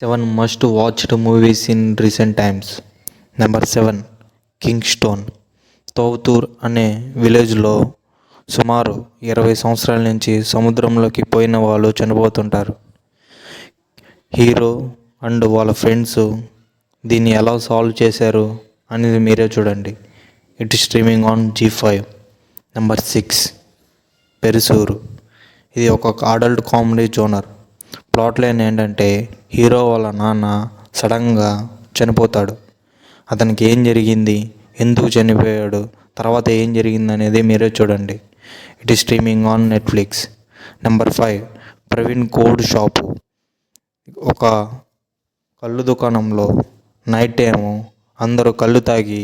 7 must watched movies in recent times. Number 7, కింగ్స్టోన్. తౌతూర్ అనే విలేజ్లో సుమారు 20 సంవత్సరాల నుంచి సముద్రంలోకి పోయిన వాళ్ళు చనిపోతుంటారు. హీరో అండ్ వాళ్ళ ఫ్రెండ్స్ దీన్ని ఎలా సాల్వ్ చేశారు అనేది మీరే చూడండి. It streaming on G5. Number 6, పెరుసూరు. ఇది ఒక adult comedy genre. Plot line ఏంటంటే హీరో వాళ్ళ నాన్న సడన్గా చనిపోతాడు. అతనికి ఏం జరిగింది, ఎందుకు చనిపోయాడు, తర్వాత ఏం జరిగింది అనేది మీరే చూడండి. It is streaming on Netflix. Number 5, Praveen code shop. ఒక కళ్ళు దుకాణంలో నైట్ టైము అందరూ కళ్ళు తాగి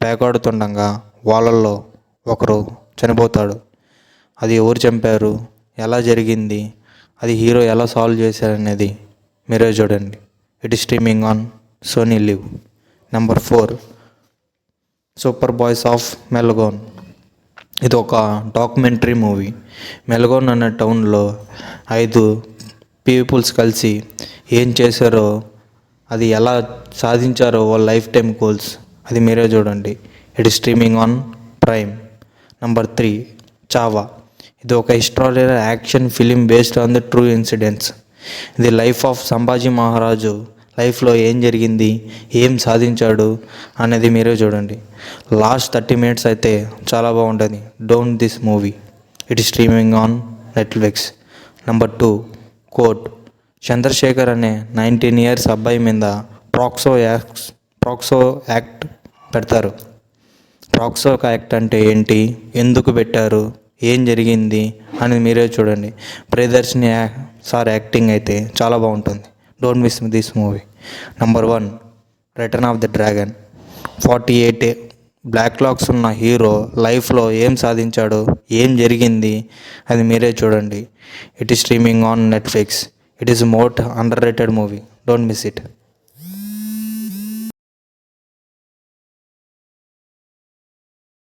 పేకాడుతుండగా వాళ్ళల్లో ఒకరు చనిపోతాడు. అది ఎవరు చంపారు, ఎలా జరిగింది, అది హీరో ఎలా సాల్వ్ చేశారనేది మీరే చూడండి. It is streaming on Sony LIV. Number 4, super boys of Malegaon. ఇది ఒక డాక్యుమెంటరీ మూవీ. మెల్గోన్ అనే టౌన్లో 5 పీపుల్స్ కలిసి ఏం చేశారో, అది ఎలా సాధించారో వాళ్ళ లైఫ్ టైం గోల్స్, అది మీరే చూడండి. It is streaming on prime. Number 3, Chhaava. ఇది ఒక historical action film based on the true incidents. ఇది లైఫ్ ఆఫ్ సంభాజీ మహారాజు లైఫ్లో ఏం జరిగింది, ఏం సాధించాడు అనేది మీరే చూడండి. లాస్ట్ 30 minutes అయితే చాలా బాగుంటుంది. Don't this movie. It is streaming on Netflix. Number 2, court. Chandrashekhar అనే 19 years అబ్బాయి మీద ప్రాక్సో యాక్ట్ పెడతారు. ప్రాక్సో యాక్ట్ అంటే ఏంటి, ఎందుకు పెట్టారు, ఏం జరిగింది అని మీరే చూడండి. ప్రియదర్శిని సార్ యాక్టింగ్ అయితే చాలా బాగుంటుంది. Don't miss this movie. Number 1, return of the dragon. 48 black locks ఉన్న హీరో లైఫ్లో ఏం సాధించాడు, ఏం జరిగింది అది మీరే చూడండి. It is streaming on Netflix. It is most under rated movie. Don't miss it.